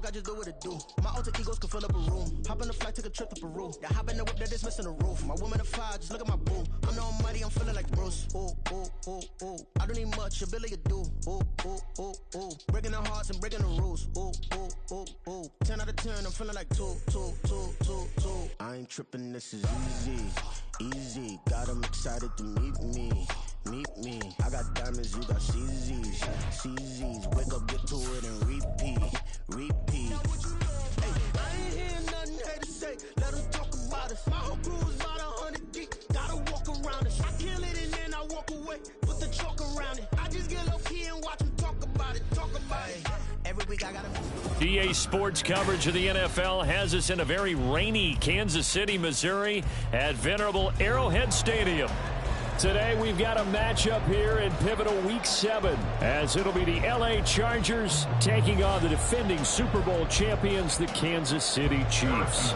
I just do what it do. My alter egos can fill up a room. Hop in the flight, take a trip to Peru. Yeah, hop in the whip that is missing the roof. My woman a fire, just look at my boo. I'm no money, I'm feeling like Bruce. Ooh, ooh, ooh, ooh. I don't need much, ability to do. Ooh, ooh, ooh, ooh. Breaking the hearts and breaking the rules. Ooh, ooh, ooh, ooh. 10 out of 10, I'm feeling like 2, 2, 2, 2, 2. I ain't tripping, this is easy, easy. Got them excited to meet me. Meet me, I got diamonds, you got CZs, CZs. Wake up, get to it, and repeat, repeat. Hey, I ain't hearing nothing hate to say. Let them talk about us. My whole crew is about 100 deep. Gotta walk around us. I kill it and then I walk away. Put the chalk around it. I just get low key and watch them talk about it. Talk about it. Every week I gotta. EA Sports coverage of the NFL has us in a very rainy Kansas City, Missouri, at venerable Arrowhead Stadium. Today, we've got a matchup here in pivotal Week 7, as it'll be the L.A. Chargers taking on the defending Super Bowl champions, the Kansas City Chiefs.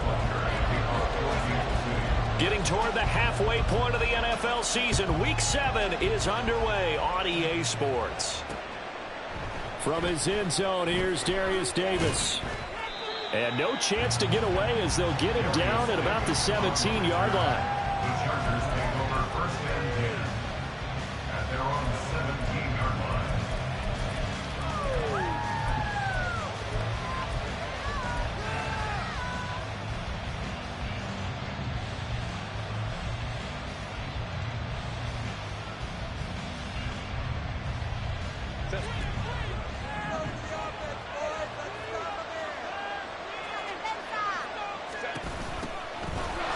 Getting toward the halfway point of the NFL season, Week 7 is underway on EA Sports. From his end zone, here's Darius Davis. And no chance to get away as they'll get him down at about the 17-yard line. The Chargers take over first and 10 at their own 17-yard line.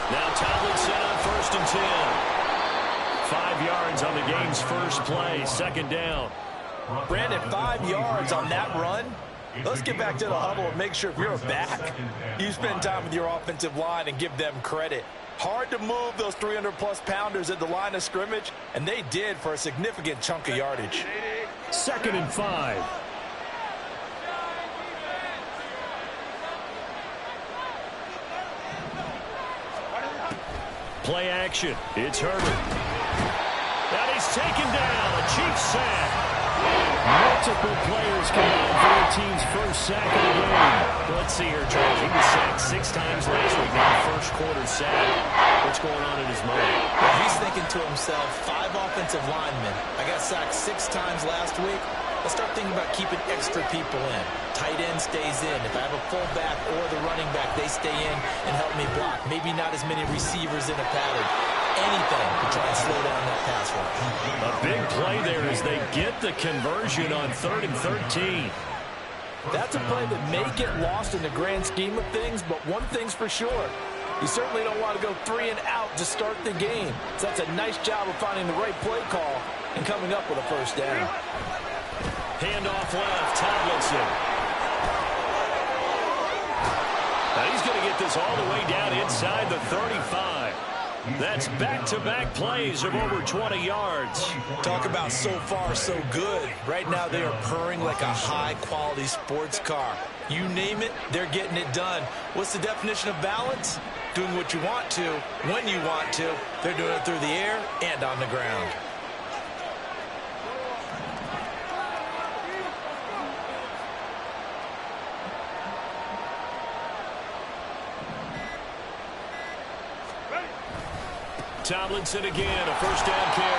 Now Tomlinson on 1st and 10. 5 yards on the game's first play, second down. Brandon, 5 yards on that run. Let's get back to the huddle and make sure if you're a back, you spend time with your offensive line and give them credit. Hard to move those 300-plus pounders at the line of scrimmage, and they did for a significant chunk of yardage. 2nd and 5. Play action. It's Herbert. And he's taken down. A Chiefs sack. Multiple players combined for their team's first sack of the game. Let's see here, Charles. He was sacked 6 times last week. Now first quarter sack. What's going on in his mind? Well, he's thinking to himself, 5 offensive linemen. I got sacked 6 times last week. Let's start thinking about keeping extra people in. Tight end stays in. If I have a fullback or the running back, they stay in and help me block. Maybe not as many receivers in a pattern. Anything to try and slow down that pass rush. A big play there as they get the conversion on 3rd and 13. That's a play that may get lost in the grand scheme of things, but one thing's for sure. You certainly don't want to go 3 and out to start the game. So that's a nice job of finding the right play call and coming up with a first down. Handoff left, Tomlinson. Now he's going to get this all the way down inside the 35. That's back-to-back plays of over 20 yards. Talk about so far so good. Right now they are purring like a high-quality sports car. You name it, they're getting it done. What's the definition of balance? Doing what you want to, when you want to. They're doing it through the air and on the ground. Tomlinson again, a first down kick.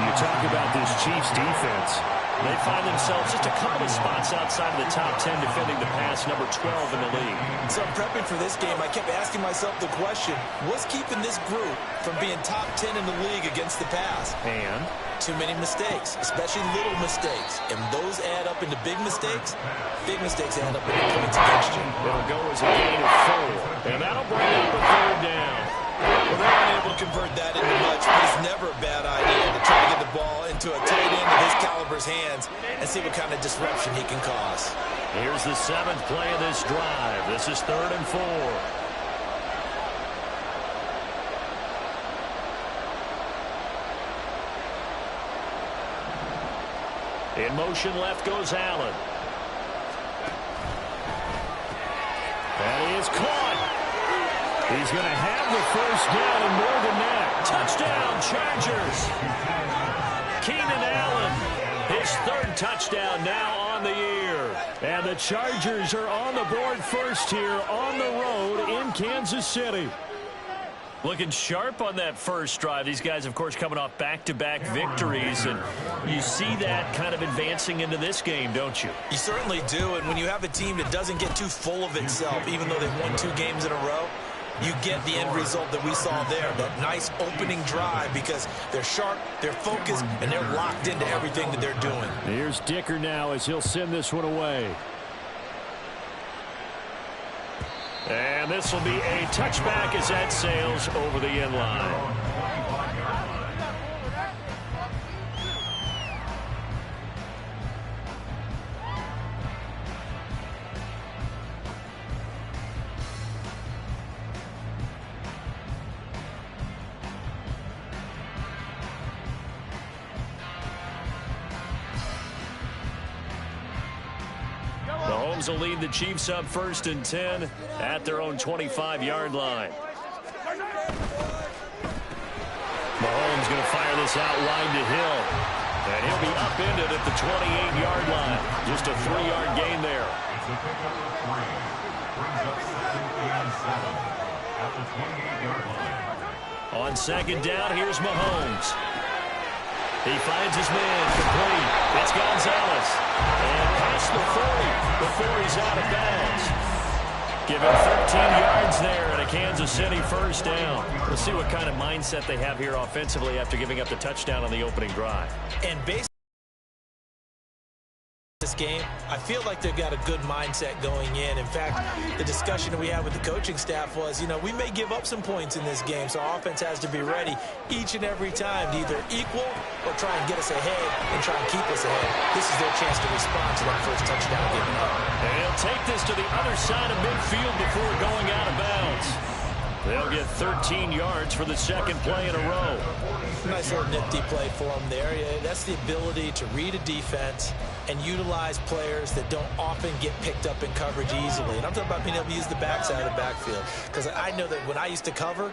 You talk about this Chiefs defense. They find themselves just a couple of spots outside of the top 10 defending the pass, number 12 in the league. So I'm prepping for this game. I kept asking myself the question, what's keeping this group from being top 10 in the league against the pass? And? Too many mistakes, especially little mistakes. And those add up into big mistakes. Big mistakes add up into points against you. It'll go as a gain of 4. And that'll bring up a 3rd down. Well, they're unable to convert that into much, but it's never a bad idea to try to get the ball into a tight end of his caliber's hands and see what kind of disruption he can cause. Here's the 7th play of this drive. This is 3rd and 4. In motion left goes Allen. That is caught. He's going to have the first down and more than that. Touchdown, Chargers. Keenan Allen, his 3rd touchdown now on the year. And the Chargers are on the board first here on the road in Kansas City. Looking sharp on that first drive. These guys, of course, coming off back-to-back victories, and you see that kind of advancing into this game, don't you? You certainly do, and when you have a team that doesn't get too full of itself, even though they've won 2 games in a row, you get the end result that we saw there, that nice opening drive, because they're sharp, they're focused, and they're locked into everything that they're doing. Here's Dicker now as he'll send this one away. And this will be a touchback as that sails over the end line. Mahomes will lead the Chiefs up 1st and 10 at their own 25-yard line. Mahomes going to fire this out wide to Hill. And he'll be upended at the 28-yard line. Just a 3-yard gain there. It's a pickup of 3. Brings up 2nd and 7 at the 28-yard line. On 2nd down, here's Mahomes. He finds his man complete. It's Gonzalez. And past the 40 before he's out of bounds. Give him 13 yards there and a Kansas City 1st down. We'll see what kind of mindset they have here offensively after giving up the touchdown on the opening drive. And based this game, I feel like they've got a good mindset going in. In fact, the discussion that we had with the coaching staff was, we may give up some points in this game, so our offense has to be ready each and every time to either equal or try and get us ahead and try and keep us ahead. This is their chance to respond to that first touchdown given up. And he'll take this to the other side of midfield before going out of bounds. They'll get 13 yards for the 2nd play in a row. Nice little nifty play for them there. Yeah, that's the ability to read a defense and utilize players that don't often get picked up in coverage easily. And I'm talking about being able to use the backside of the backfield. Because I know that when I used to cover,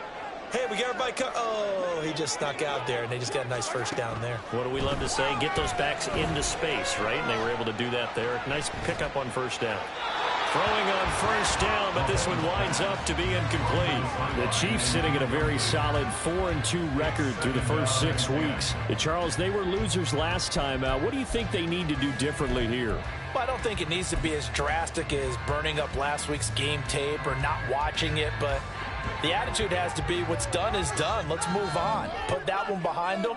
hey, we got everybody oh, he just snuck out there, and they just got a nice 1st down there. What do we love to say? Get those backs into space, right? And they were able to do that there. Nice pickup on 1st down. Throwing on 1st down, but this one winds up to be incomplete. The Chiefs sitting at a very solid 4-2 record through the first 6 weeks. Charles, they were losers last time. What do you think they need to do differently here? Well, I don't think it needs to be as drastic as burning up last week's game tape or not watching it, but the attitude has to be what's done is done. Let's move on. Put that one behind them,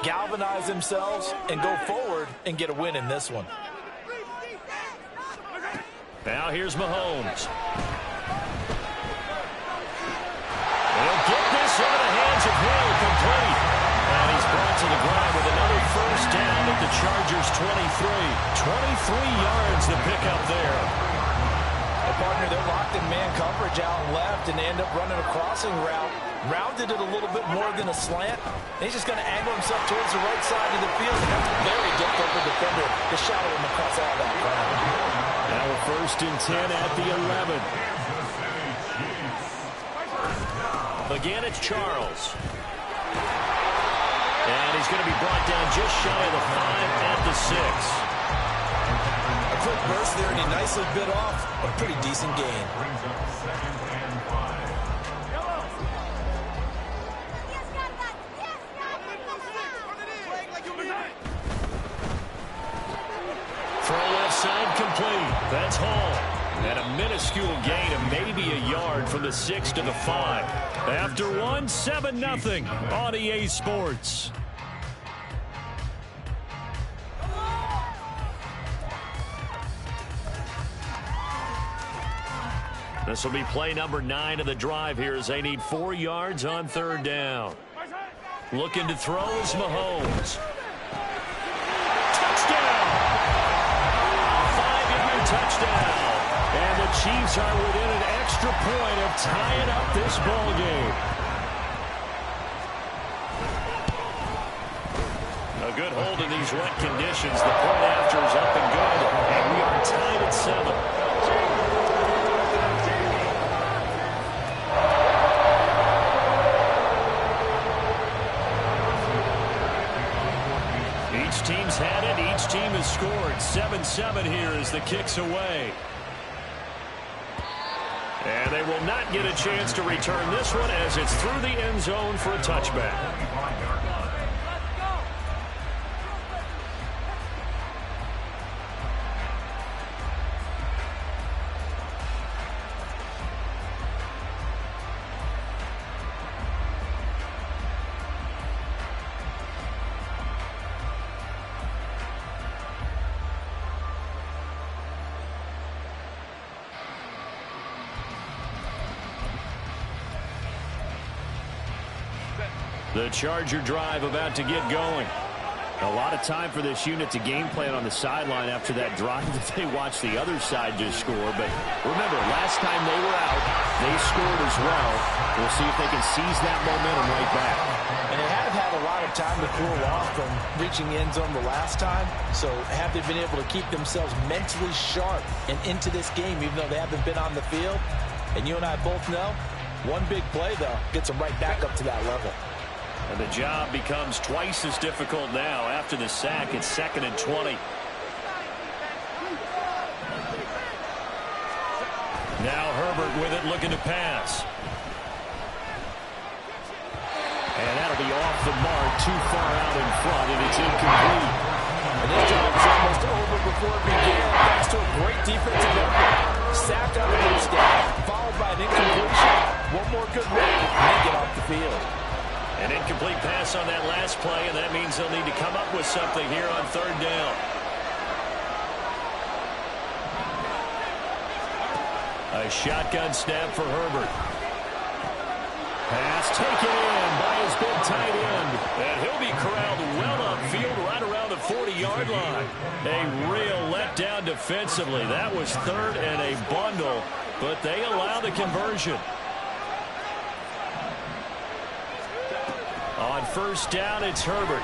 galvanize themselves, and go forward and get a win in this one. Now here's Mahomes. He'll get this into the hands of Hill, complete. And he's brought to the ground with another 1st down at the Chargers' 23. 23 yards the pickup there. A partner, they're locked in man coverage out left, and they end up running a crossing route. Rounded it a little bit more than a slant. And he's just going to angle himself towards the right side of the field. And that's very difficult for the defender to shadow him across all that ground. Now a 1st and 10 at the 11. Again, it's Charles. And he's going to be brought down just shy of the 5 at the 6. A quick burst there, and he nicely bit off a pretty decent gain. Brings up 2nd and 5. Throw left side complete. That's Hall. And a minuscule gain of maybe a yard from the 6 to the 5. After one, 7-0 on EA Sports. This will be play number 9 of the drive here as they need 4 yards on 3rd down. Looking to throw is Mahomes. Touchdown! 5-yard touchdown. And the Chiefs are within an extra point of tying up this ball game. A good hold in these wet conditions. The point after is up and good. And we are tied at 7. Each team's had it. Each team has scored. 7-7 here as the kick's away. And they will not get a chance to return this one as it's through the end zone for a touchback. The Charger drive about to get going. A lot of time for this unit to game plan on the sideline after that drive that they watched the other side just score. But remember, last time they were out, they scored as well. We'll see if they can seize that momentum right back. And they have had a lot of time to cool off from reaching the end zone the last time. So have they been able to keep themselves mentally sharp and into this game, even though they haven't been on the field? And you and I both know, one big play, though, gets them right back up to that level. And the job becomes twice as difficult now. After the sack, it's 2nd and 20. Now Herbert with it, looking to pass. And that'll be off the mark, too far out in front, and it's incomplete. And this job was almost over before it began, thanks to a great defensive effort. Sack on the first down, followed by an incompletion. One more good run, and they get off the field. An incomplete pass on that last play, and that means they'll need to come up with something here on 3rd down. A shotgun snap for Herbert. Pass taken in by his big tight end. And he'll be corralled well upfield right around the 40-yard line. A real letdown defensively. That was 3rd and a bundle, but they allow the conversion. On 1st down, it's Herbert.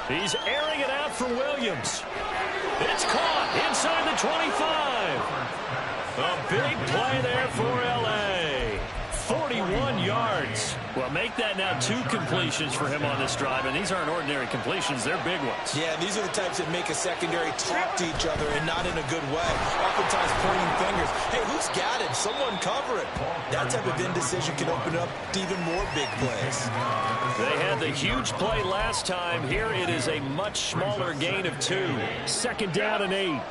He's airing it out for Williams. It's caught inside the 25. A big play there for L.A. 41 yards. Well, make that now 2 completions for him on this drive, and these aren't ordinary completions. They're big ones. Yeah, these are the types that make a secondary talk to each other and not in a good way. Oftentimes pointing fingers. Hey, who's got it? Someone cover it. That type of indecision can open up to even more big plays. They had the huge play last time. Here it is a much smaller gain of 2. 2nd down and 8.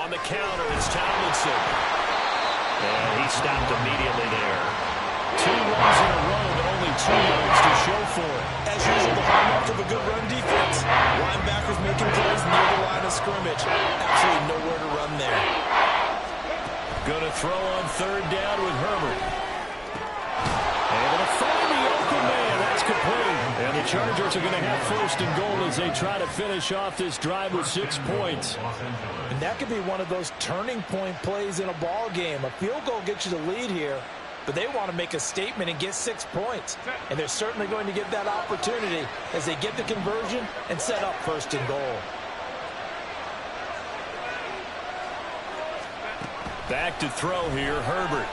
On the counter, it's Tomlinson. And he stopped immediately there. 2 runs in a row, but only 2 yards to show for it. As usual, the hallmark of a good run defense. Linebackers making plays near the line of scrimmage. Absolutely nowhere to run there. Going to throw on 3rd down with Herbert. Able to find the open man. That's complete. And the Chargers are going to have 1st and goal as they try to finish off this drive with 6 points. And that could be one of those turning point plays in a ball game. A field goal gets you the lead here, but they want to make a statement and get 6 points. And they're certainly going to get that opportunity as they get the conversion and set up 1st and goal. Back to throw here, Herbert.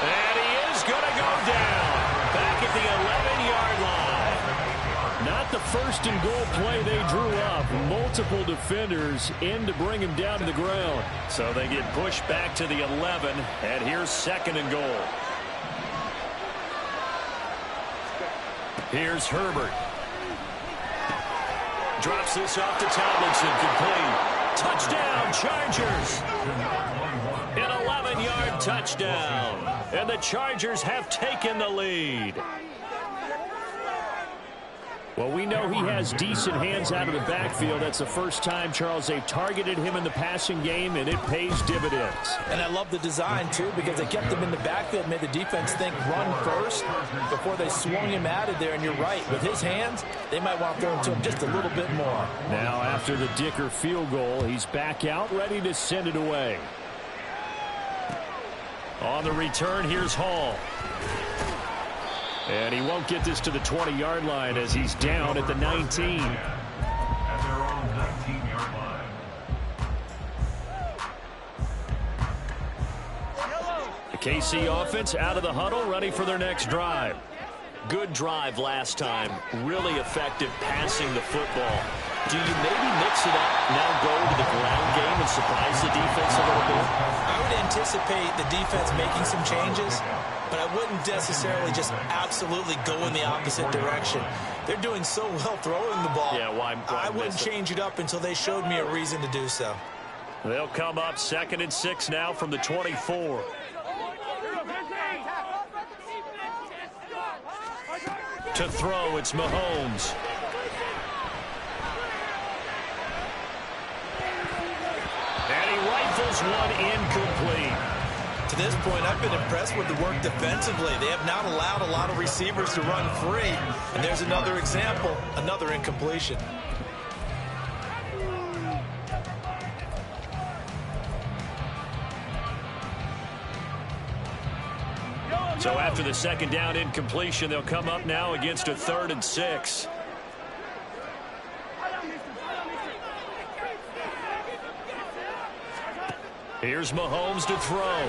And he is going to go down. Back at the 11-yard line. Not the 1st and goal play they drew up. Multiple defenders in to bring him down to the ground. So they get pushed back to the 11, and here's 2nd and goal. Here's Herbert. Drops this off to Tomlinson, complete. Touchdown, Chargers. An 11-yard touchdown. And the Chargers have taken the lead. Well, we know he has decent hands out of the backfield. That's the first time, Charles, they've targeted him in the passing game, and it pays dividends. And I love the design, too, because they kept him in the backfield, made the defense think run first before they swung him out of there. And you're right, with his hands, they might want to throw him to him just a little bit more. Now, after the Dicker field goal, he's back out, ready to send it away. On the return, here's Hall. And he won't get this to the 20-yard line as he's down at the 19. At their own 19-yard line. The KC offense out of the huddle, ready for their next drive. Good drive last time. Really effective passing the football. Do you maybe mix it up, now go to the ground game and surprise the defense a little bit? I would anticipate the defense making some changes, but I wouldn't necessarily just absolutely go in the opposite direction. They're doing so well throwing the ball. Yeah, why I wouldn't change it up until they showed me a reason to do so. They'll come up 2nd and 6 now from the 24. To throw, it's Mahomes. And he rifles one incomplete. To this point, I've been impressed with the work defensively. They have not allowed a lot of receivers to run free. And there's another example, another incompletion. So after the 2nd down incompletion, they'll come up now against a 3rd and 6. Here's Mahomes to throw.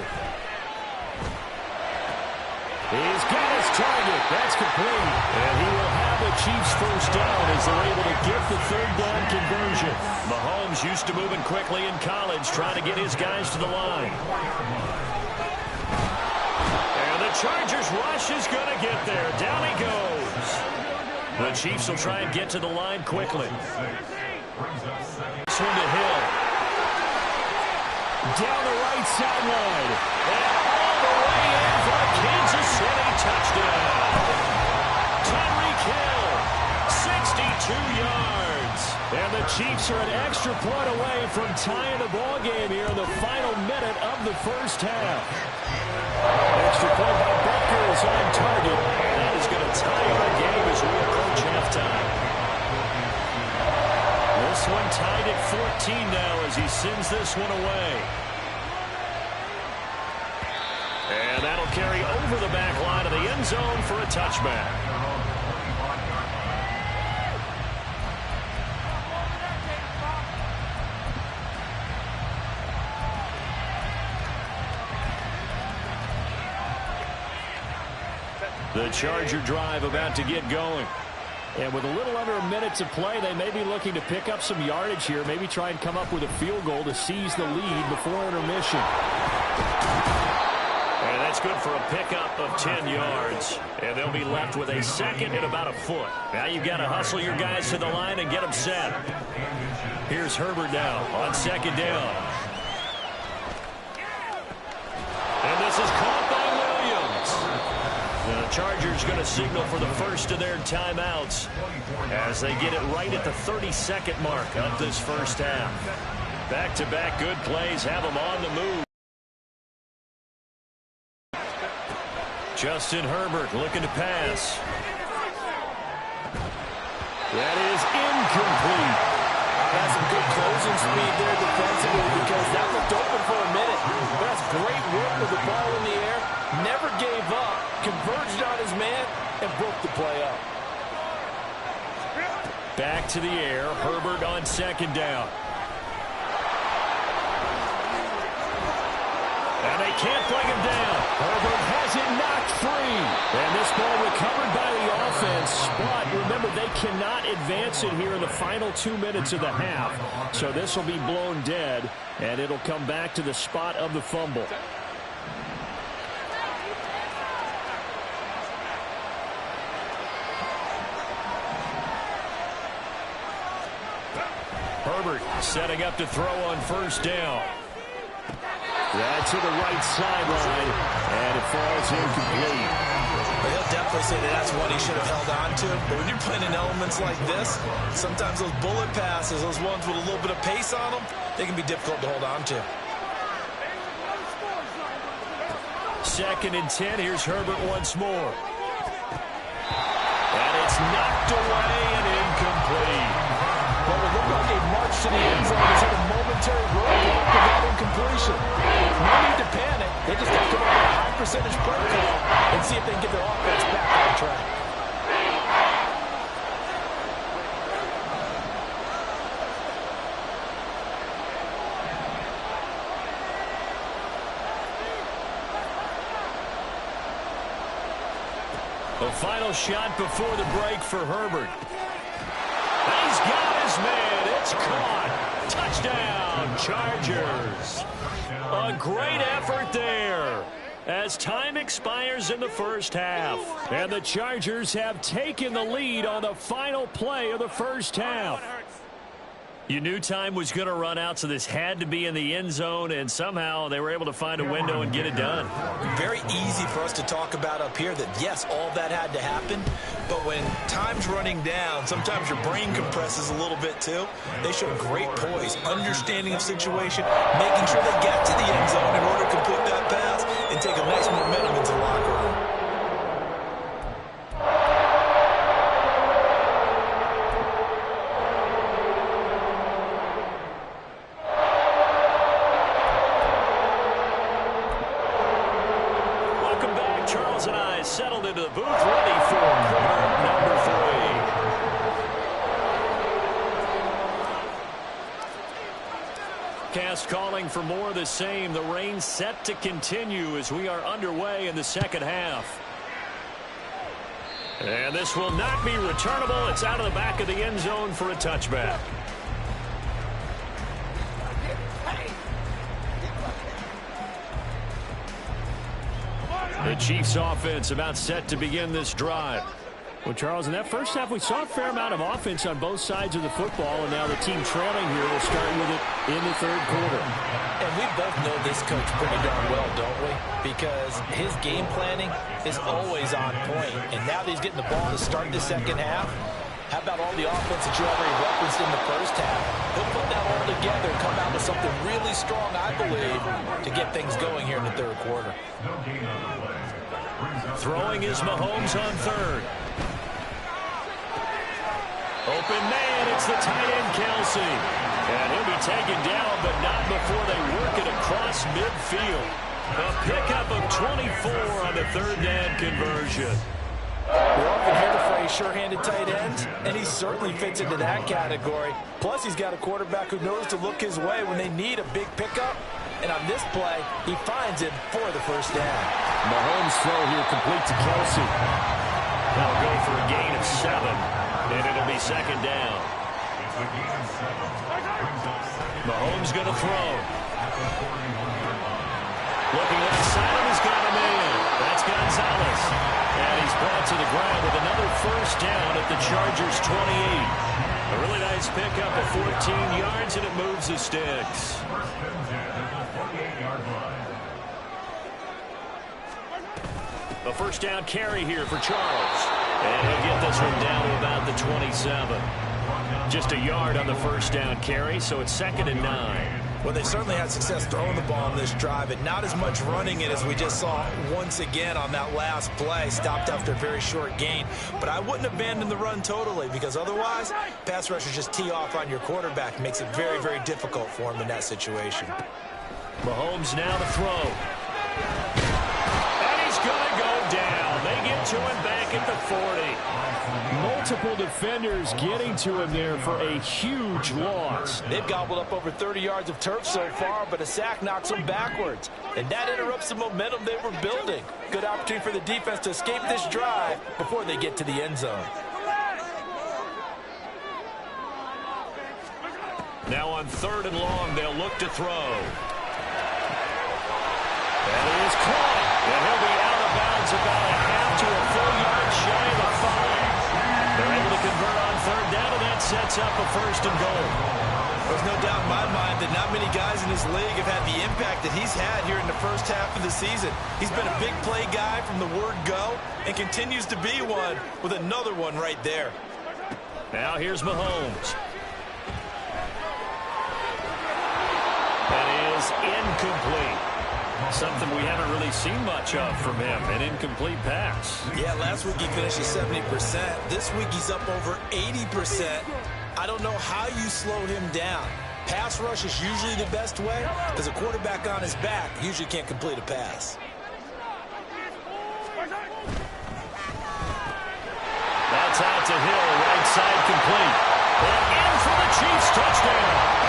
He's got his target. That's complete. And he will have the Chiefs first down as they're able to get the 3rd down conversion. Mahomes used to moving quickly in college, trying to get his guys to the line. And the Chargers rush is going to get there. Down he goes. The Chiefs will try and get to the line quickly. Swing to Hill. Down the right sideline. And all the way in for a Kansas City touchdown. Tyreek Hill, 62 yards. And the Chiefs are an extra point away from tying the ball game here in the final minute of the first half. Extra point by Butker is on target. That is going to tie our game as we approach halftime. This one tied at 14 now as he sends this one away. And that'll carry over the back line of the end zone for a touchback. The Charger drive about to get going. And with a little under a minute to play, they may be looking to pick up some yardage here, maybe try and come up with a field goal to seize the lead before intermission. And that's good for a pickup of 10 yards. And they'll be left with a 2nd and about a foot. Now you've got to hustle your guys to the line and get them set. Here's Herbert now on 2nd down. And this is caught by the Chargers going to signal for the first of their timeouts as they get it right at the 32nd mark of this first half. Back-to-back good plays have them on the move. Justin Herbert looking to pass. That is incomplete. That's some good closing speed there defensively because that looked open for a minute. But that's great work with the ball in the air. Never gave up, converged on his man, and broke the play up. Back to the air, Herbert on 2nd down. And they can't bring him down. Herbert has it knocked free. And this ball recovered by the offense. But remember, they cannot advance it here in the final 2 minutes of the half. So this will be blown dead, and it'll come back to the spot of the fumble. Herbert setting up to throw on 1st down. That's to the right sideline, and it falls incomplete. Well, he'll definitely say that that's one he should have held on to. But when you're playing in elements like this, sometimes those bullet passes, those ones with a little bit of pace on them, they can be difficult to hold on to. 2nd and 10. Here's Herbert once more. And it's knocked away and incomplete. Well, it looked like a march to the end zone is at a momentary roadblock with that incompletion. No need to panic. They just got to come up with a high percentage play call and see if they can get their offense back on track. A final shot before the break for Herbert. He's got his man. It's caught. Touchdown, Chargers. A great effort there as time expires in the first half. And the Chargers have taken the lead on the final play of the first half. You knew time was going to run out, so this had to be in the end zone, and somehow they were able to find a window and get it done. Very easy for us to talk about up here that, yes, all that had to happen, but when time's running down, sometimes your brain compresses a little bit too. They showed great poise, understanding of situation, making sure they get to the end zone in order to complete that pass and take a nice momentum into the locker room. Settled into the booth, ready for quarter number 3. Cast calling for more of the same. The rain set to continue as we are underway in the second half. And this will not be returnable. It's out of the back of the end zone for a touchback. The Chiefs offense about set to begin this drive. Well, Charles, in that first half, we saw a fair amount of offense on both sides of the football, and now the team trailing here will start with it in the third quarter. And we both know this coach pretty darn well, don't we? Because his game planning is always on point. And now that he's getting the ball to start the second half, how about all the offense that you already referenced in the first half? He'll put that all together and come out with something really strong, I believe, to get things going here in the third quarter. Throwing is Mahomes on third. Open man, it's the tight end, Kelsey. And he'll be taken down, but not before they work it across midfield. A pickup of 24 on the third down conversion. We often hear the phrase sure-handed tight ends, and he certainly fits into that category. Plus, he's got a quarterback who knows to look his way when they need a big pickup. And on this play, he finds him for the first down. Mahomes' throw here complete to Kelsey. They'll go for a gain of 7, and it'll be second down. Mahomes going to throw. Looking left side, he's got him in. That's Gonzalez. And he's brought to the ground with another first down at the Chargers' 28. A really nice pickup of 14 yards, and it moves the sticks. A first down carry here for Charles. And he'll get this one down to about the 27. Just a yard on the first down carry, so it's 2nd and 9. Well, they certainly had success throwing the ball on this drive, and not as much running it as we just saw once again on that last play. Stopped after a very short gain. But I wouldn't abandon the run totally, because otherwise, pass rushers just tee off on your quarterback. Makes it very, very difficult for him in that situation. Mahomes now to throw. And he's going to go down. They get to him back at the 40. Multiple defenders getting to him there for a huge loss. They've gobbled up over 30 yards of turf so far, but a sack knocks them backwards. And that interrupts the momentum they were building. Good opportunity for the defense to escape this drive before they get to the end zone. Now on 3rd and long, they'll look to throw. And it is caught. And he'll be out of bounds about a half to a full yard shy of the 5. They're able to convert on 3rd down, and that sets up a 1st and goal. There's no doubt in my mind that not many guys in this league have had the impact that he's had here in the first half of the season. He's been a big play guy from the word go and continues to be one with another one right there. Now here's Mahomes. That is incomplete. Something we haven't really seen much of from him, an incomplete pass. Yeah, last week he finished at 70%. This week he's up over 80%. I don't know how you slow him down. Pass rush is usually the best way because a quarterback on his back usually can't complete a pass. That's out to Hill, right side complete. And in for the Chiefs touchdown.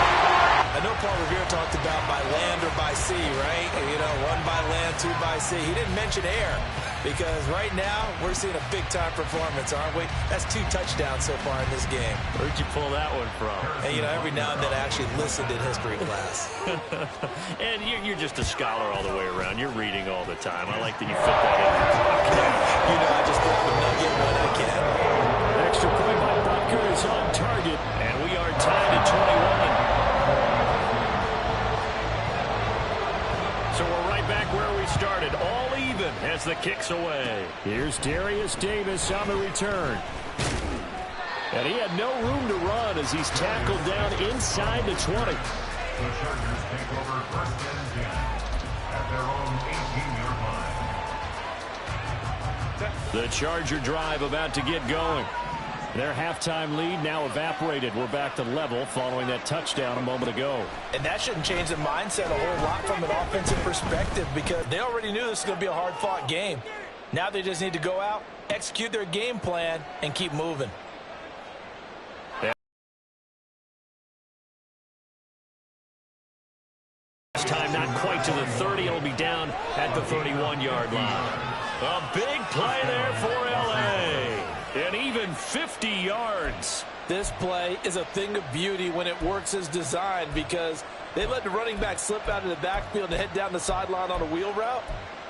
I know Paul Revere talked about by land or by sea, right? You know, one by land, 2 by C. He didn't mention air because right now we're seeing a big-time performance, aren't we? That's 2 touchdowns so far in this game. Where'd you pull that one from? And, you know, every now and then I actually listened in history class. And you're just a scholar all the way around. You're reading all the time. I like that you fit that in your pocket. You know, I just grab a nugget when I can. Extra point by Butker is on target, and we are tied at 21. So we're right back where we started, all even as the kick's away. Here's Darius Davis on the return. And he had no room to run as he's tackled down inside the 20. The Chargers take over 1st and 10 at their own 18-yard line. The Charger drive about to get going. Their halftime lead now evaporated. We're back to level following that touchdown a moment ago. And that shouldn't change the mindset a whole lot from an offensive perspective because they already knew this was going to be a hard-fought game. Now they just need to go out, execute their game plan, and keep moving. This time not quite to the 30. It'll be down at the 31-yard line. A big play there for L.A. And even 50 yards. This play is a thing of beauty when it works as designed because they let the running back slip out of the backfield and head down the sideline on a wheel route.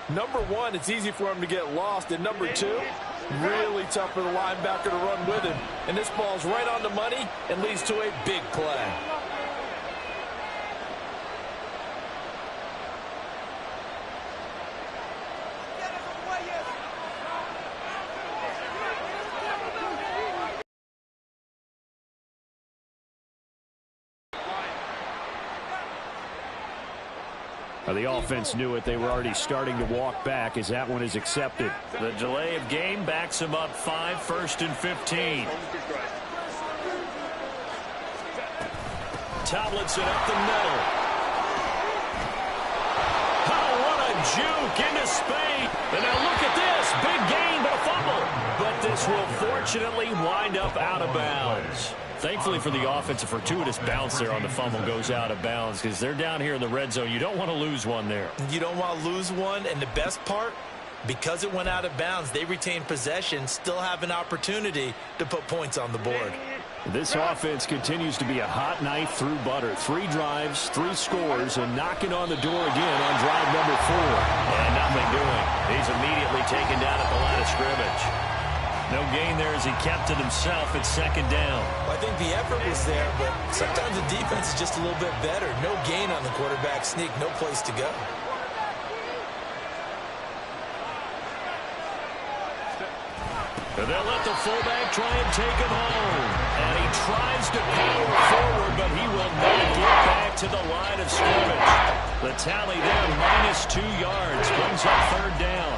Number one, it's easy for him to get lost. And number two, really tough for the linebacker to run with him. And this ball's right on the money and leads to a big play. The offense knew it. They were already starting to walk back as that one is accepted. The delay of game backs them up 5, 1st and 15. Tomlinson up the middle. Oh, what a juke into Spade. And now look at this. Big gain, but a fumble. But this will fortunately wind up out of bounds. Thankfully for the offense, a fortuitous bounce there on the fumble goes out of bounds because they're down here in the red zone. You don't want to lose one there. You don't want to lose one, and the best part, because it went out of bounds, they retain possession, still have an opportunity to put points on the board. This offense continues to be a hot knife through butter. 3 drives, 3 scores, and knocking on the door again on drive number 4. And nothing doing. He's immediately taken down at the line of scrimmage. No gain there as he kept it himself at 2nd down. Well, I think the effort was there, but sometimes the defense is just a little bit better. No gain on the quarterback sneak, no place to go. And they'll let the fullback try and take him home. And he tries to power forward, but he will not get back to the line of scrimmage. The tally there, -2 yards, brings up 3rd down.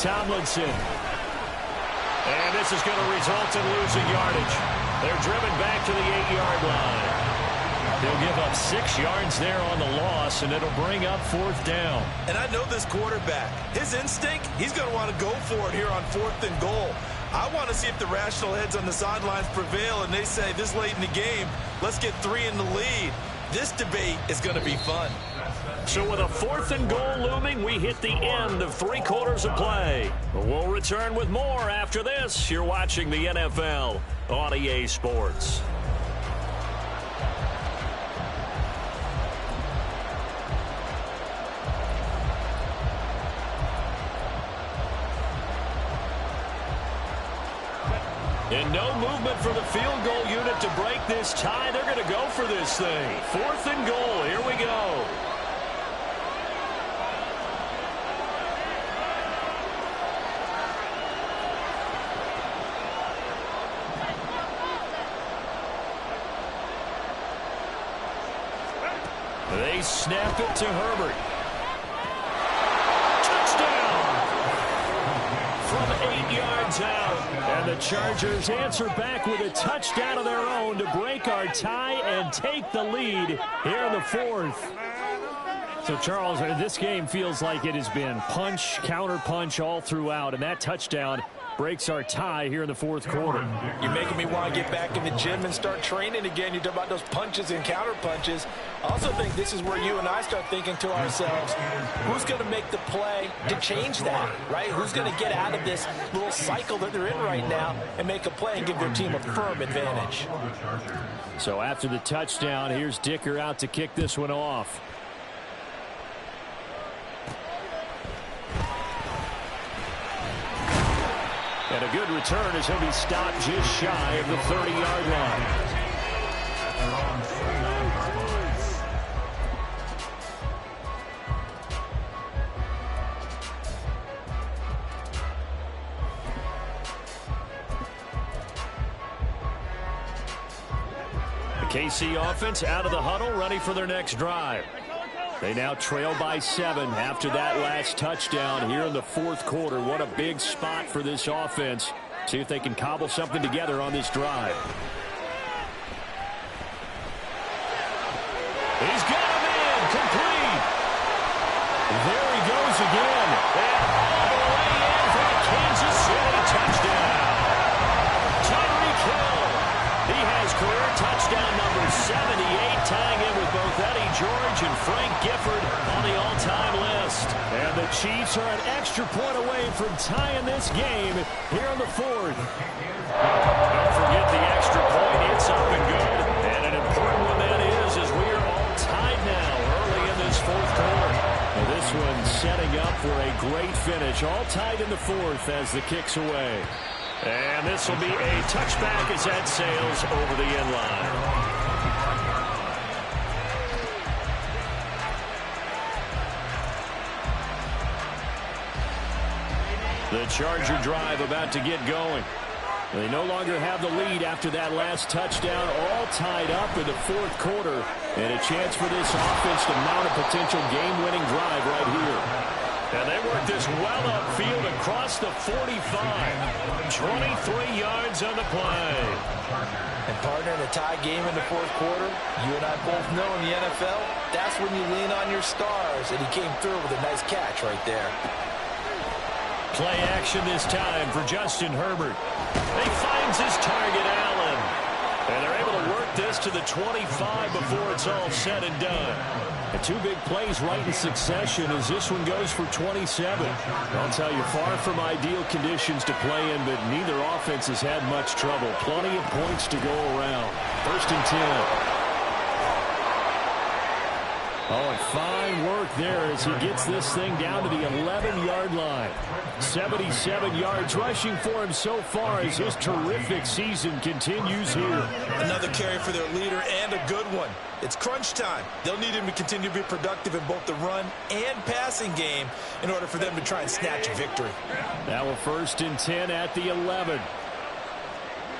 Tomlinson. And this is going to result in losing yardage. They're driven back to the 8-yard line. They'll give up 6 yards there on the loss, and it'll bring up 4th down. And I know this quarterback. His instinct, he's going to want to go for it here on 4th and goal. I want to see if the rational heads on the sidelines prevail, and they say this late in the game, let's get 3 in the lead. This debate is going to be fun. So with a 4th and goal looming, we hit the end of 3 quarters of play. We'll return with more after this. You're watching the NFL on EA Sports. And no movement for the field goal unit to break this tie. They're going to go for this thing. 4th and goal. Here we go. They snap it to Herbert. Touchdown! From 8 yards out. And the Chargers answer back with a touchdown of their own to break our tie and take the lead here in the 4th. So, Charles, this game feels like it has been punch, counter punch all throughout, and that touchdown breaks our tie here in the fourth quarter. You're making me want to get back in the gym and start training again. You talk about those punches and counter punches. I also think this is where you and I start thinking to ourselves, who's going to make the play to change that, right? Who's going to get out of this little cycle that they're in right now and make a play and give their team a firm advantage? So after the touchdown, here's Dicker out to kick this one off. And a good return as he'll be stopped just shy of the 30-yard line. The KC offense out of the huddle, ready for their next drive. They now trail by 7 after that last touchdown here in the fourth quarter. What a big spot for this offense. See if they can cobble something together on this drive. He's got him in, complete. There he goes again. And all the way in for the Kansas City touchdown. Tyreek Hill. He has career touchdown number 78, tying in with both Eddie George and Frank Gifford on the all-time list. And the Chiefs are an extra point away from tying this game here in the fourth. Don't forget the extra point. It's up and good. And an important one that is, as we are all tied now early in this fourth quarter. Now this one setting up for a great finish. All tied in the fourth as the kick's away. And this will be a touchback as that sails over the end line. The Charger drive about to get going. They no longer have the lead after that last touchdown, all tied up in the fourth quarter. And a chance for this offense to mount a potential game-winning drive right here. And they work this well upfield across the 45. 23 yards on the play. And partner, in a tie game in the fourth quarter, you and I both know in the NFL, that's when you lean on your stars. And he came through with a nice catch right there. Play action this time for Justin Herbert. He finds his target, Allen. And they're able to work this to the 25 before it's all said and done. And two big plays right in succession as this one goes for 27. I'll tell you, far from ideal conditions to play in, but neither offense has had much trouble. Plenty of points to go around. 1st and 10. Oh, and fine work there as he gets this thing down to the 11-yard line. 77 yards rushing for him so far as his terrific season continues here. Another carry for their leader and a good one. It's crunch time. They'll need him to continue to be productive in both the run and passing game in order for them to try and snatch a victory. Now a 1st and 10 at the 11.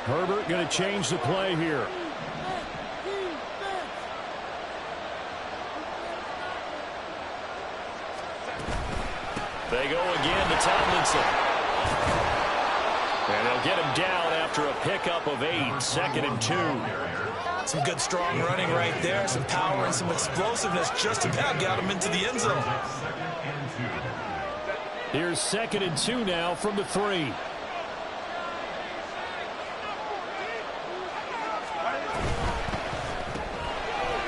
Herbert going to change the play here. They go again to Tomlinson. And they'll get him down after a pickup of 8. 2nd and 2. Some good strong running right there. Some power and some explosiveness just about got him into the end zone. Here's 2nd and 2 now from the 3.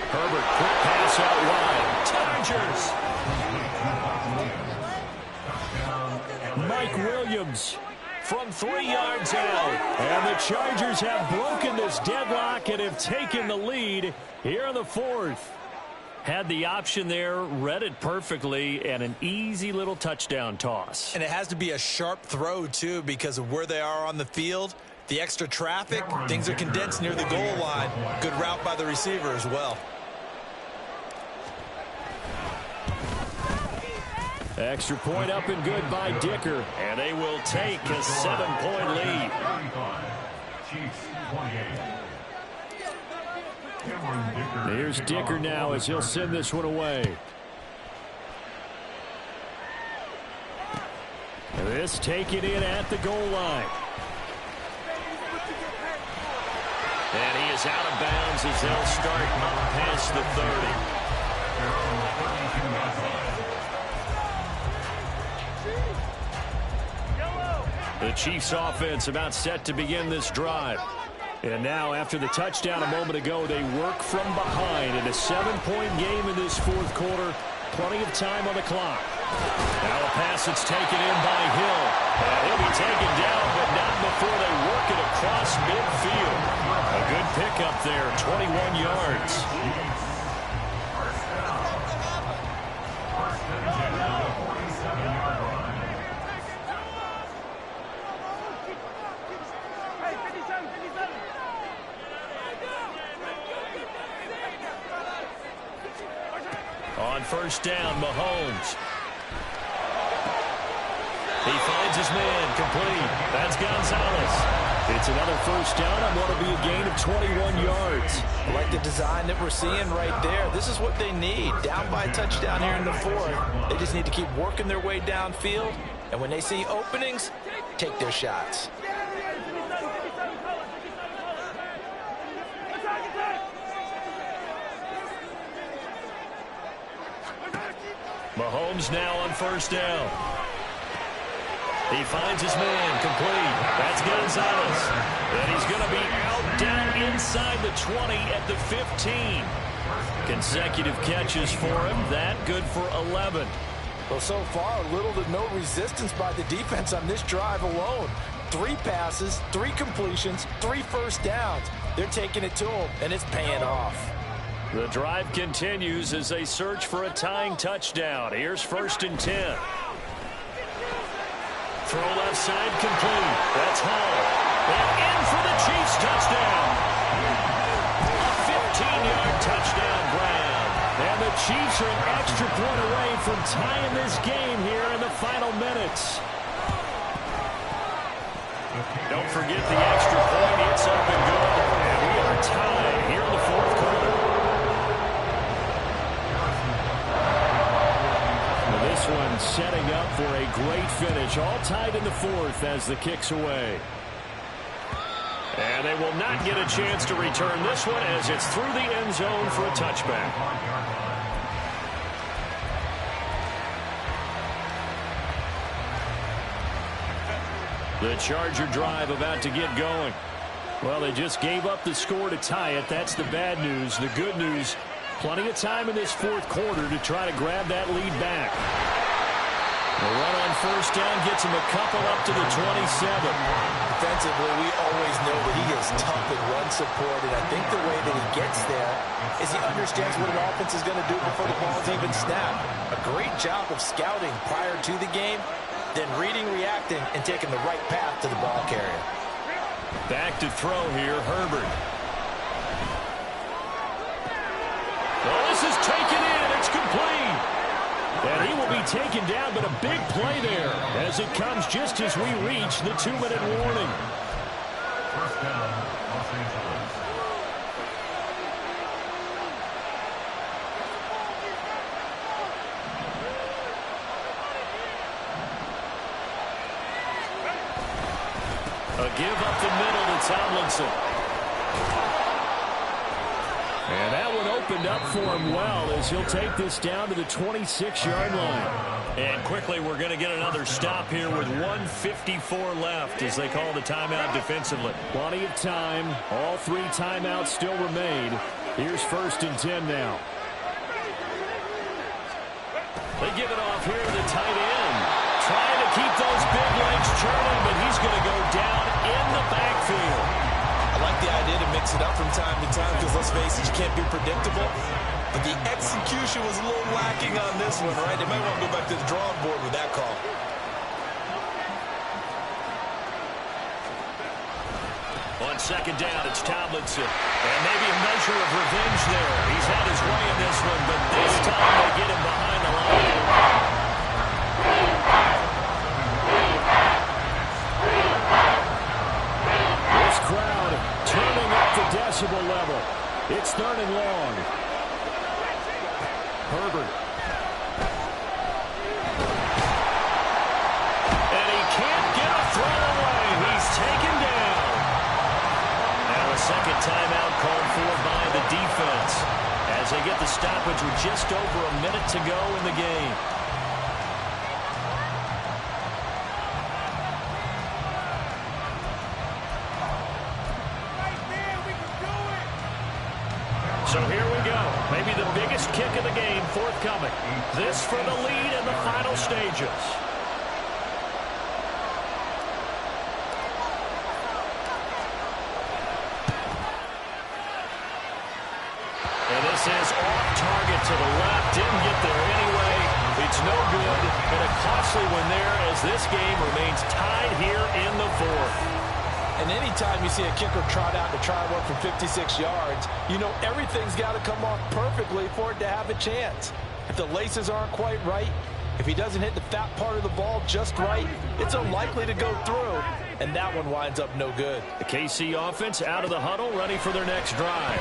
Herbert, quick pass out wide. Chargers. Mike Williams from 3 yards out. And the Chargers have broken this deadlock and have taken the lead here in the fourth. Had the option there, read it perfectly, and an easy little touchdown toss. And it has to be a sharp throw, too, because of where they are on the field. The extra traffic, things are condensed near the goal line. Good route by the receiver as well. Extra point up and good by Dicker. And they will take a 7-point lead. Here's Dicker now as he'll send this one away. This taken in at the goal line. And he is out of bounds as they'll start up past the 30. The Chiefs offense about set to begin this drive. And now after the touchdown a moment ago, they work from behind in a 7-point game in this fourth quarter. Plenty of time on the clock. Now a pass that's taken in by Hill. And he'll be taken down, but not before they work it across midfield. A good pickup there, 21 yards. On first down, Mahomes. He finds his man, complete. That's Gonzalez. It's another first down on what will be a gain of 21 yards. I like the design that we're seeing right there. This is what they need. Down by a touchdown here in the fourth. They just need to keep working their way downfield. And when they see openings, take their shots. Mahomes now on first down. He finds his man, complete. That's Gonzalez. And he's going to be out down inside the 20 at the 15. Consecutive catches for him. That good for 11. Well, so far, little to no resistance by the defense on this drive alone. 3 passes, 3 completions, 3 first downs. They're taking it to him, and it's paying off. The drive continues as they search for a tying touchdown. Here's first and 10. Throw left side, complete. That's Hall. And in for the Chiefs touchdown. A 15-yard touchdown grab. And the Chiefs are an extra point away from tying this game here in the final minutes. Don't forget the extra point. It's up and good. And we are tied here in the fourth quarter. This one setting up for a great finish. All tied in the fourth as the kick's away. And they will not get a chance to return this one as it's through the end zone for a touchback. The Charger drive about to get going. Well, they just gave up the score to tie it. That's the bad news. The good news, plenty of time in this fourth quarter to try to grab that lead back. The run on first down gets him a couple up to the 27. Defensively, we always know that he is tough in run support, and I think the way that he gets there is he understands what an offense is going to do before the ball's even snapped. A great job of scouting prior to the game, then reading, reacting, and taking the right path to the ball carrier. Back to throw here, Herbert. Well, this is taken in. It's complete. And he will be taken down, but a big play there as it comes just as we reach the 2-minute warning. First down, Los Angeles. A give up the middle to Tomlinson. And that one opened up for him well as he'll take this down to the 26-yard line. And quickly we're going to get another stop here with 1:54 left as they call the timeout defensively. Plenty of time. All 3 timeouts still remain. Here's first and 10 now. They give it off here to the tight end. Trying to keep those big legs churning, but he's going to go down in the backfield. I like the idea to mix it up from time to time because, let's face it, you can't be predictable. But the execution was a little lacking on this one, right? They might want to go back to the drawing board with that call. On second down, it's Tomlinson. And maybe a measure of revenge there. He's had his way in this one, but this time they get him behind the line. This crowd turning up the decibel level. It's 3rd and long. Herbert. And he can't get a throw away. He's taken down. Now a second timeout called for by the defense as they get the stoppage with just over a minute to go in the game. So here we go. Maybe the biggest kick of the game forthcoming. This for the lead in the final stages. And this is off target to the left. Didn't get there anyway. It's no good. And a costly one there as this game remains tied here in the fourth. And anytime you see a kicker trot out to try and work for 56 yards, you know everything's got to come off perfectly for it to have a chance. If the laces aren't quite right, if he doesn't hit the fat part of the ball just right, it's unlikely to go through, and that one winds up no good. The KC offense out of the huddle, ready for their next drive.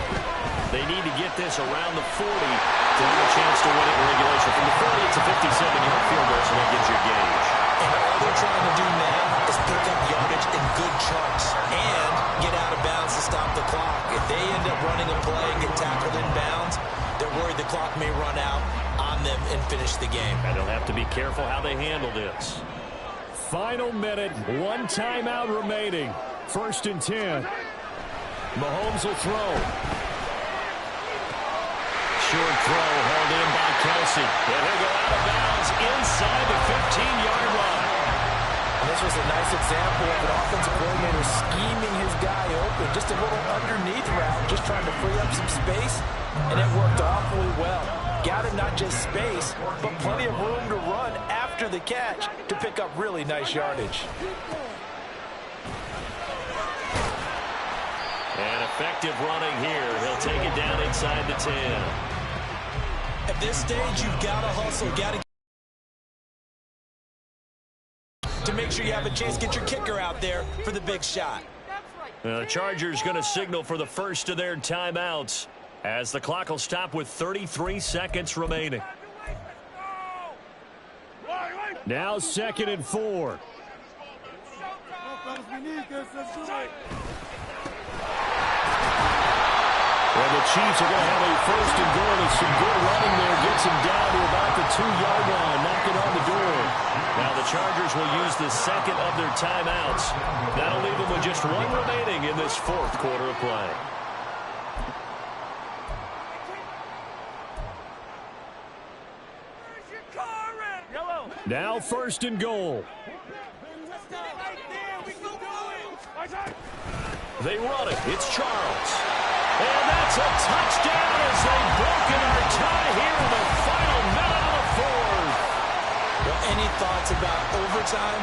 They need to get this around the 40 to have a chance to win it in regulation. From the 40, it's a 57-yard field goal, so that gives you a gauge. And all they're trying to do now is pick up yardage in good chunks and get out of bounds to stop the clock. If they end up running a play and get tackled in bounds, they're worried the clock may run out on them and finish the game. And they'll have to be careful how they handle this. Final minute, one timeout remaining. 1st and 10. Mahomes will throw. Short throw held in by Kelsey. And he'll go out of bounds inside the 15-yard line. And this was a nice example of an offensive coordinator scheming his guy open. Just a little underneath route, just trying to free up some space, and it worked awfully well. Got him not just space, but plenty of room to run after the catch to pick up really nice yardage. And effective running here. He'll take it down inside the 10. At this stage, you've got to hustle, got to make sure you have a chance to get your kicker out there for the big shot. The Chargers going to signal for the first of their timeouts as the clock will stop with 33 seconds remaining. Now 2nd and 4. Well, the Chiefs are going to have a 1st and goal with some good running there. Gets him down to about the 2-yard line, knocking on the door. Now the Chargers will use the second of their timeouts. That'll leave them with just one remaining in this 4th quarter of play. Now 1st and goal. They run it. It's Charles. And that's a touchdown as they've broken our tie here in the final minute of the 4th. Well, any thoughts about overtime?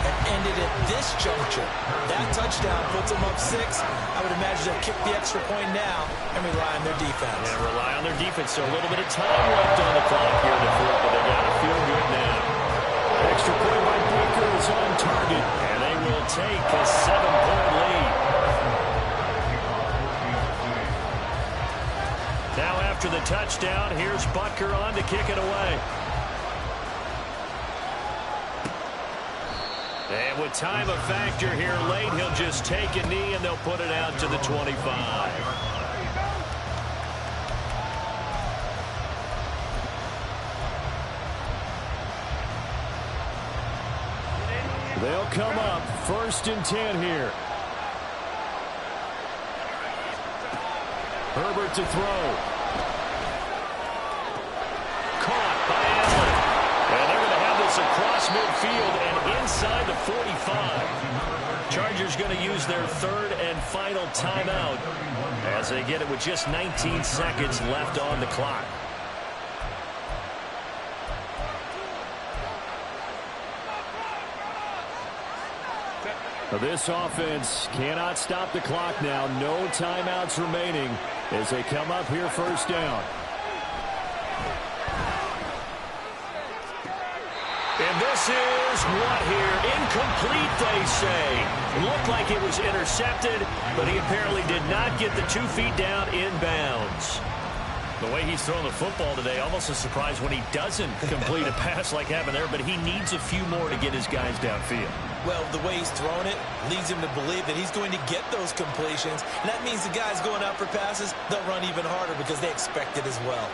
It ended at this juncture. That touchdown puts them up 6. I would imagine they'll kick the extra point now and rely on their defense. Yeah, rely on their defense. So a little bit of time left on the clock here in the 4th, but they got to feel good now. Extra point by Baker is on target, and they will take a 7-point lead. Now after the touchdown, here's Butker on to kick it away. And with time a factor here late, he'll just take a knee and they'll put it out to the 25. They'll come up 1st and 10 here. Herbert to throw. Caught by Allen. And they're going to have this across midfield and inside the 45. Chargers going to use their 3rd and final timeout as they get it with just 19 seconds left on the clock. This offense cannot stop the clock now. No timeouts remaining as they come up here 1st down. And this is what here? Incomplete, they say. Looked like it was intercepted, but he apparently did not get the 2 feet down in bounds. The way he's throwing the football today, almost a surprise when he doesn't complete a pass like happened there, but he needs a few more to get his guys downfield. Well, the way he's thrown it leads him to believe that he's going to get those completions. And that means the guys going out for passes, they'll run even harder because they expect it as well.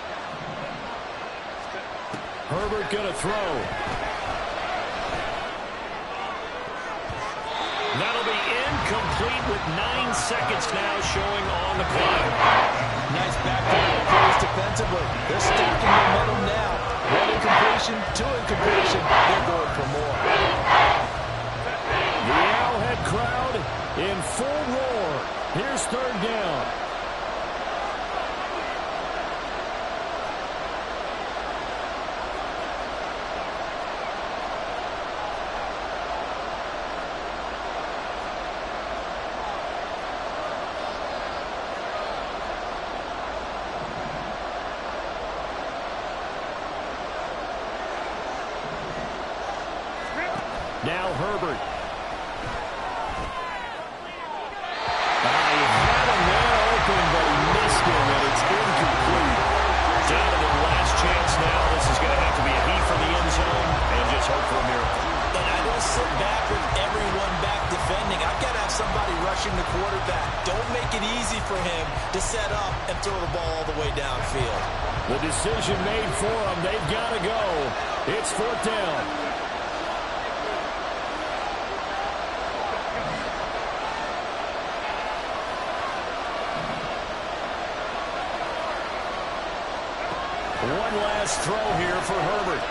Herbert going to throw. That'll be incomplete with 9 seconds now showing on the clock. Nice backfield plays defensively. They're stacking momentum now. 1 incompletion, 2 incompletion. They're going for more. The Arrowhead crowd in full roar. Here's 3rd down. Now Herbert. He had him there open, but he missed him, and it's incomplete. Down to their last chance now. This is going to have to be a heat for the end zone, and just hope for a miracle. And I don't sit back with everyone back defending. I've got to have somebody rushing the quarterback. Don't make it easy for him to set up and throw the ball all the way downfield. The decision made for them. They've got to go. It's 4th down. One last throw here for Herbert.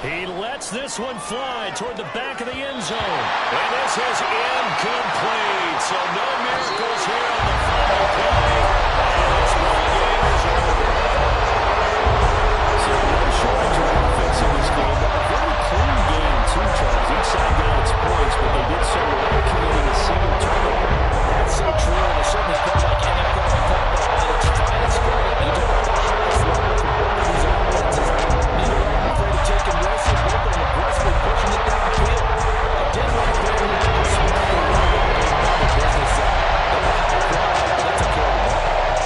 He lets this one fly toward the back of the end zone. And this is incomplete. So no miracles here on the final play. And this ball game is over. So no shortage of offense in this game, but a very clean game too, Charles. Each side got its points, but they did so without committing a single turnover. That's so true. And it certainly felt like NFL football at its finest. You talk about the highest level of one of these offenses. Neither one afraid of taking risks. Both of them aggressively pushing it downfield. I did like that.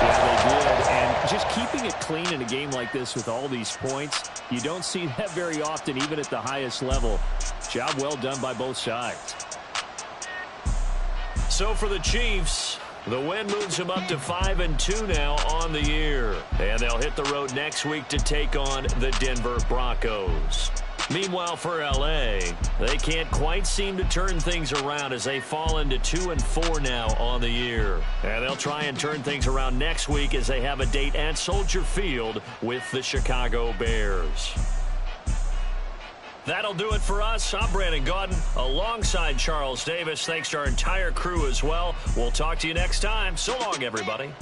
Yeah, they did. And just keeping it clean in a game like this with all these points, you don't see that very often, even at the highest level. Job well done by both sides. So for the Chiefs, the win moves them up to 5-2 now on the year. And they'll hit the road next week to take on the Denver Broncos. Meanwhile, for L.A., they can't quite seem to turn things around as they fall into 2-4 now on the year. And they'll try and turn things around next week as they have a date at Soldier Field with the Chicago Bears. That'll do it for us. I'm Brandon Gaudin alongside Charles Davis. Thanks to our entire crew as well. We'll talk to you next time. So long, everybody.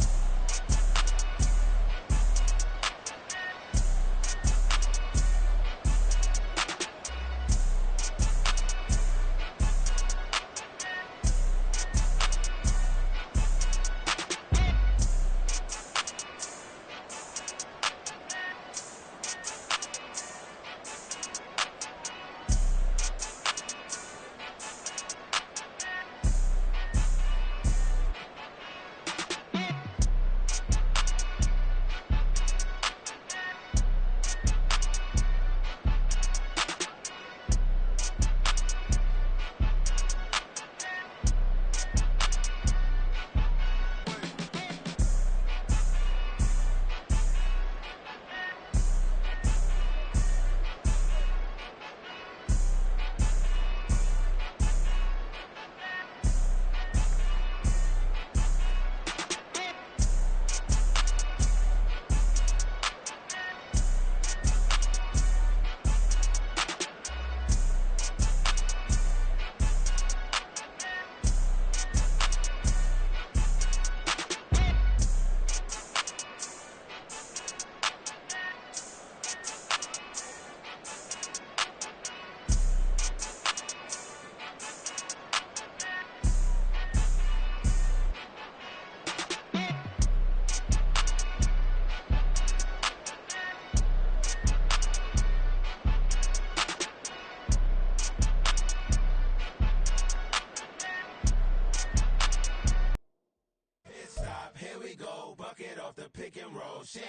motion.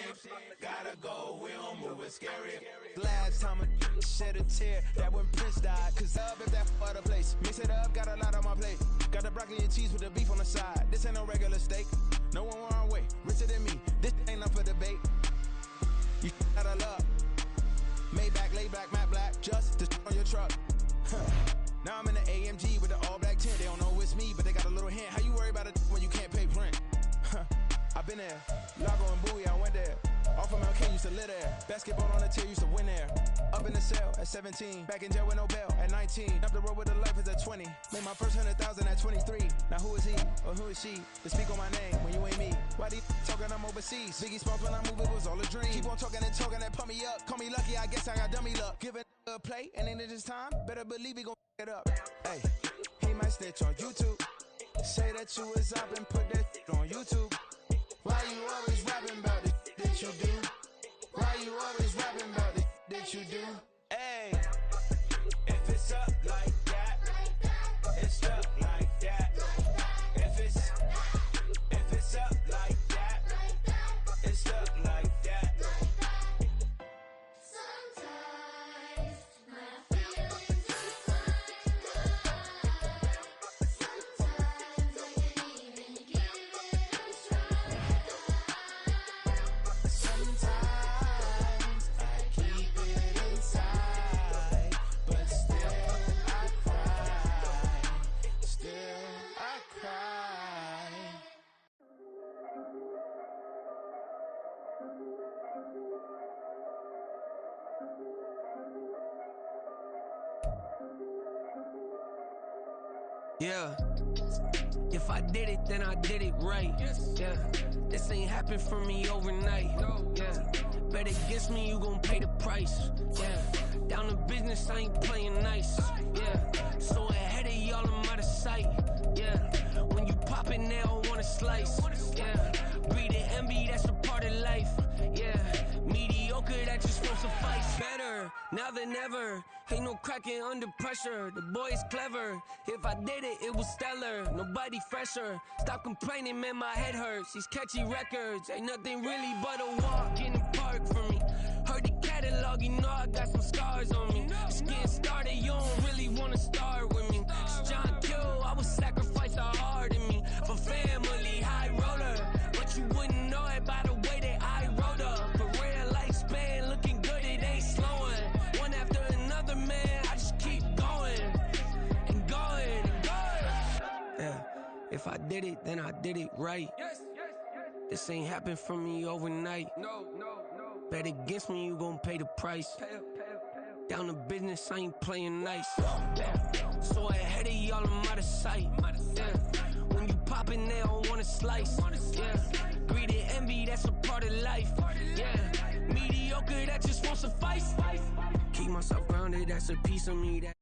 Gotta go, we don't move it scary. Last time a shed a tear, that when Prince died. Cause up if that other place. Mix it up, got a lot on my plate. Got the broccoli and cheese with the beef on the side. This ain't no regular steak. No one wrong way, richer than me. This ain't up for debate. You out of luck. Maybach, laid back, matte black. Just to on your truck. Now I'm in the AMG with the all black tint. They don't know it's me, but they got a little hint. How you worry about it when you can't pay rent? I've been there. Lago and Bowie, I went there. Off of Mount King, used to live there. Basketball on the tier, used to win there. Up in the cell at 17. Back in jail with no bail at 19. Up the road with the life is at 20. Made my first 100,000 at 23. Now who is he or who is she to speak on my name when you ain't me? Why they talking I'm overseas? Biggie Smalls when I move, it was all a dream. Keep on talking and pump me up. Call me lucky, I guess I got dummy luck. Give it a play, and then this time, better believe he gon' it up. Hey, he might snitch on YouTube. Say that you was up and put that on YouTube. Why you always rapping about the that you do? Why you always rapping about the that you do? Hey, if it's up like that, it's up like that. If it's up like that, it's up like that. Sometimes my feelings are sometimes I can't even give it a try. Sometimes I keep it inside, but still I cry. Still I cry. Yeah. If I did it, then I did it right. Yeah. This ain't happened for me overnight. Yeah. Bet against me, you gon' pay the price. Yeah. Down to business, I ain't playing nice. Yeah. So ahead of y'all, I'm out of sight. Yeah. When you pop it, they don't wanna slice. Yeah. Breed and envy, that's a part of life. Yeah. Mediocre, that just won't suffice. Better now than ever. Ain't no cracking under pressure. The boy is clever. If I did it, it was stellar. Nobody fresher. Stop complaining, man, my head hurts. These catchy records ain't nothing really but a walk in the park for me. Heard the catalog, you know I got some scars on me. Just getting started, you don't really wanna start with me. It's John Kill, I would sacrifice a heart in me for family, high roller. But you wouldn't know it by the way that I wrote up. For real lifespan, looking good, it ain't slowing. One after another, man, I just keep going and going and going. Yeah, if I did it, then I did it right. This ain't happened for me overnight. No. Bet against me, you gon' pay the price. Down to business, I ain't playing nice. Yeah. So ahead of y'all, I'm out of sight. Yeah. When you poppin', they don't wanna slice. Yeah. Greed and envy, that's a part of life. Yeah. Mediocre, that just won't suffice. Keep myself grounded, that's a piece of me that